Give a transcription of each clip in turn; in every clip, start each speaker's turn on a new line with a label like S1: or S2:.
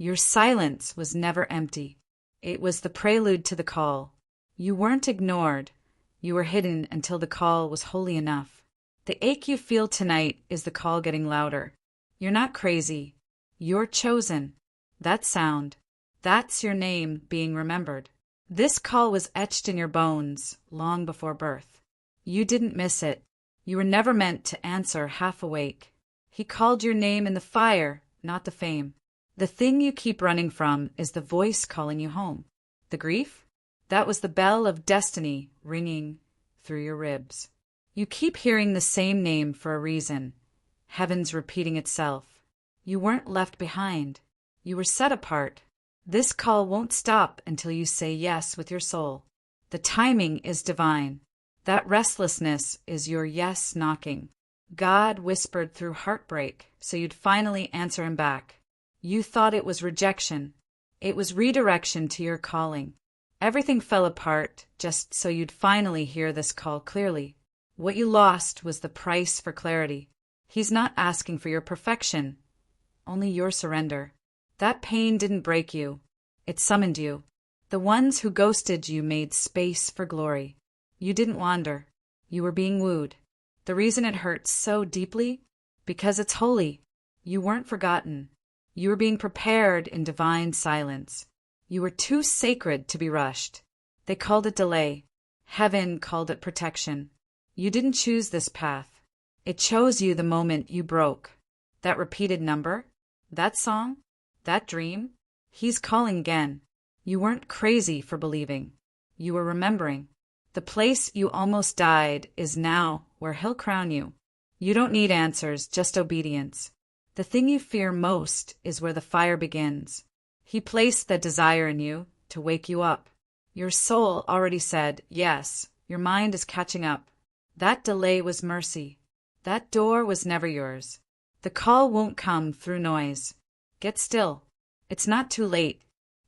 S1: Your silence was never empty. It was the prelude to the call. You weren't ignored. You were hidden until the call was holy enough. The ache you feel tonight is the call getting louder. You're not crazy. You're chosen. That sound, that's your name being remembered. This call was etched in your bones long before birth. You didn't miss it. You were never meant to answer half awake. He called your name in the fire, not the fame. The thing you keep running from is the voice calling you home. The grief? That was the bell of destiny ringing through your ribs. You keep hearing the same name for a reason. Heaven's repeating itself. You weren't left behind. You were set apart. This call won't stop until you say yes with your soul. The timing is divine. That restlessness is your yes knocking. God whispered through heartbreak so you'd finally answer him back. You thought it was rejection. It was redirection to your calling. Everything fell apart just so you'd finally hear this call clearly. What you lost was the price for clarity. He's not asking for your perfection, only your surrender. That pain didn't break you. It summoned you. The ones who ghosted you made space for glory. You didn't wander. You were being wooed. The reason it hurts so deeply? Because it's holy. You weren't forgotten. You were being prepared in divine silence. You were too sacred to be rushed. They called it delay. Heaven called it protection. You didn't choose this path. It chose you the moment you broke. That repeated number? That song? That dream? He's calling again. You weren't crazy for believing. You were remembering. The place you almost died is now where he'll crown you. You don't need answers, just obedience. The thing you fear most is where the fire begins. He placed that desire in you to wake you up. Your soul already said yes. Your mind is catching up. That delay was mercy. That door was never yours. The call won't come through noise. Get still. It's not too late.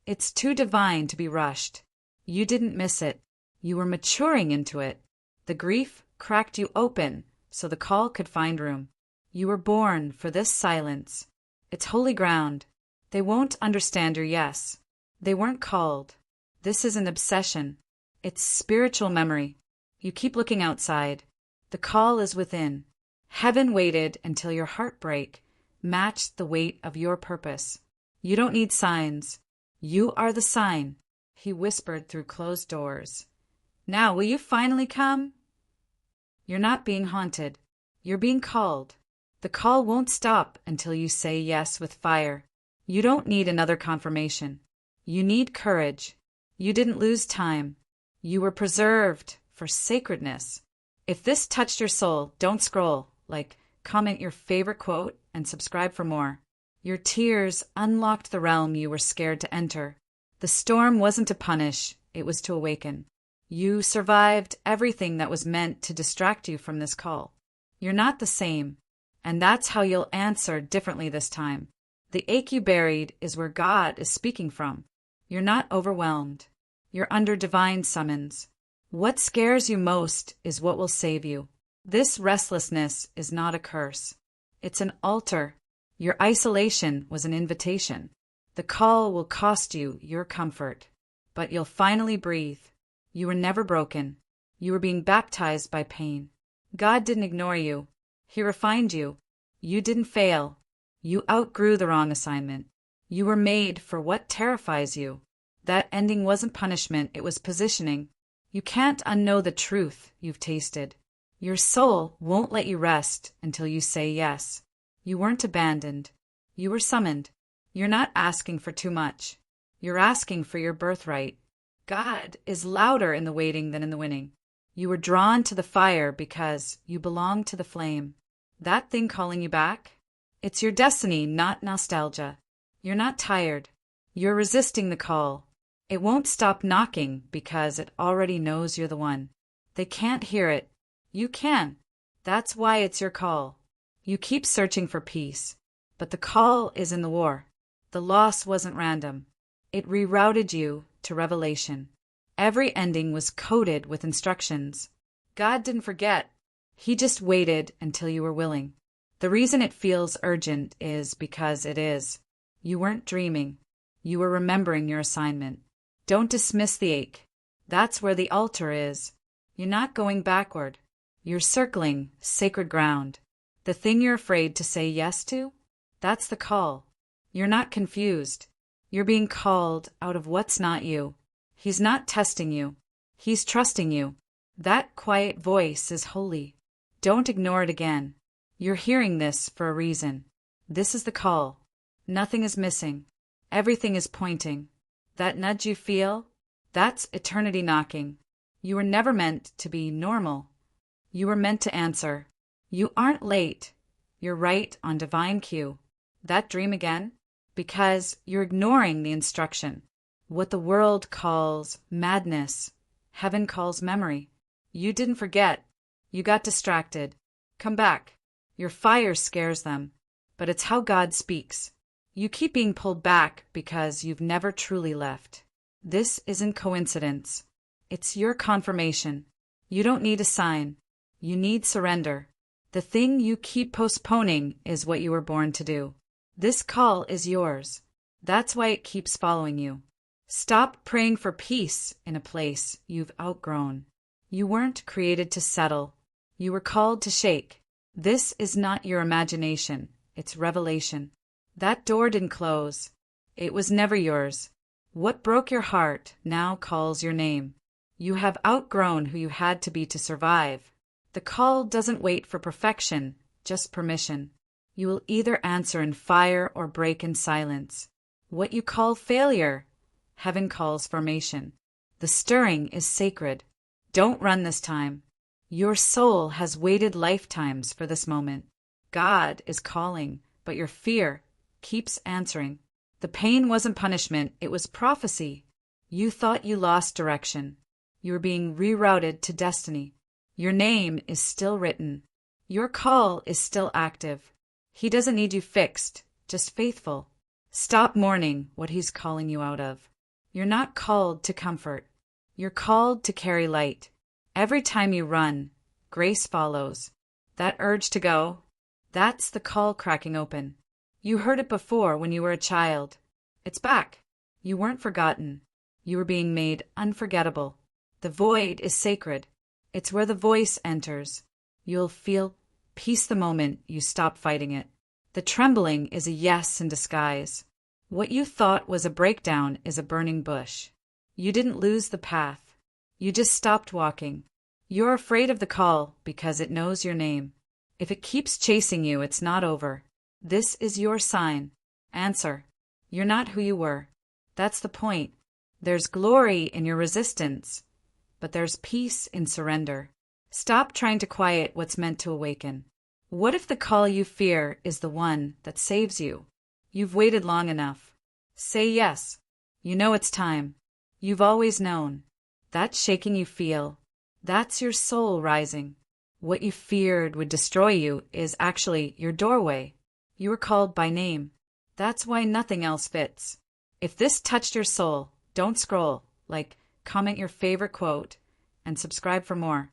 S1: It's too divine to be rushed. You didn't miss it. You were maturing into it. The grief cracked you open so the call could find room. You were born for this silence. It's holy ground. They won't understand your yes. They weren't called. This is an obsession. It's spiritual memory. You keep looking outside. The call is within. Heaven waited until your heartbreak matched the weight of your purpose. You don't need signs. You are the sign. He whispered through closed doors. Now, will you finally come? You're not being haunted. You're being called. The call won't stop until you say yes with fire. You don't need another confirmation. You need courage. You didn't lose time. You were preserved for sacredness. If this touched your soul, don't scroll. Comment your favorite quote and subscribe for more. Your tears unlocked the realm you were scared to enter. The storm wasn't to punish, it was to awaken. You survived everything that was meant to distract you from this call. You're not the same, and that's how you'll answer differently this time. The ache you buried is where God is speaking from. You're not overwhelmed. You're under divine summons. What scares you most is what will save you. This restlessness is not a curse. It's an altar. Your isolation was an invitation. The call will cost you your comfort, but you'll finally breathe. You were never broken. You were being baptized by pain. God didn't ignore you. He refined you. You didn't fail. You outgrew the wrong assignment. You were made for what terrifies you. That ending wasn't punishment, it was positioning. You can't unknow the truth you've tasted. Your soul won't let you rest until you say yes. You weren't abandoned. You were summoned. You're not asking for too much. You're asking for your birthright. God is louder in the waiting than in the winning. You were drawn to the fire because you belong to the flame. That thing calling you back? It's your destiny, not nostalgia. You're not tired. You're resisting the call. It won't stop knocking because it already knows you're the one. They can't hear it. You can. That's why it's your call. You keep searching for peace, but the call is in the war. The loss wasn't random. It rerouted you to revelation. Every ending was coded with instructions. God didn't forget. He just waited until you were willing. The reason it feels urgent is because it is. You weren't dreaming. You are remembering your assignment. Don't dismiss the ache. That's where the altar is. You're not going backward. You're circling sacred ground. The thing you're afraid to say yes to? That's the call. You're not confused. You're being called out of what's not you. He's not testing you. He's trusting you. That quiet voice is holy. Don't ignore it again. You're hearing this for a reason. This is the call. Nothing is missing. Everything is pointing. That nudge you feel? That's eternity knocking. You were never meant to be normal. You were meant to answer. You aren't late. You're right on divine cue. That dream again? Because you're ignoring the instruction. What the world calls madness, heaven calls memory. You didn't forget. You got distracted. Come back. Your fire scares them, but it's how God speaks. You keep being pulled back because you've never truly left. This isn't coincidence. It's your confirmation. You don't need a sign. You need surrender. The thing you keep postponing is what you were born to do. This call is yours. That's why it keeps following you. Stop praying for peace in a place you've outgrown. You weren't created to settle. You were called to shake. This is not your imagination. It's revelation. That door didn't close. It was never yours. What broke your heart now calls your name. You have outgrown who you had to be to survive. The call doesn't wait for perfection, just permission. You will either answer in fire or break in silence. What you call failure, heaven calls formation. The stirring is sacred. Don't run this time. Your soul has waited lifetimes for this moment. God is calling, but your fear keeps answering. The pain wasn't punishment, it was prophecy. You thought you lost direction. You were being rerouted to destiny. Your name is still written. Your call is still active. He doesn't need you fixed, just faithful. Stop mourning what he's calling you out of. You're not called to comfort. You're called to carry light. Every time you run, grace follows. That urge to go, that's the call cracking open. You heard it before when you were a child. It's back. You weren't forgotten. You were being made unforgettable. The void is sacred. It's where the voice enters. You'll feel peace the moment you stop fighting it. The trembling is a yes in disguise. What you thought was a breakdown is a burning bush. You didn't lose the path. You just stopped walking. You're afraid of the call because it knows your name. If it keeps chasing you, it's not over. This is your sign. Answer. You're not who you were. That's the point. There's glory in your resistance, but there's peace in surrender. Stop trying to quiet what's meant to awaken. What if the call you fear is the one that saves you? You've waited long enough. Say yes. You know it's time. You've always known. That shaking you feel, that's your soul rising. What you feared would destroy you is actually your doorway. You were called by name. That's why nothing else fits. If this touched your soul, don't scroll. Comment your favorite quote and subscribe for more.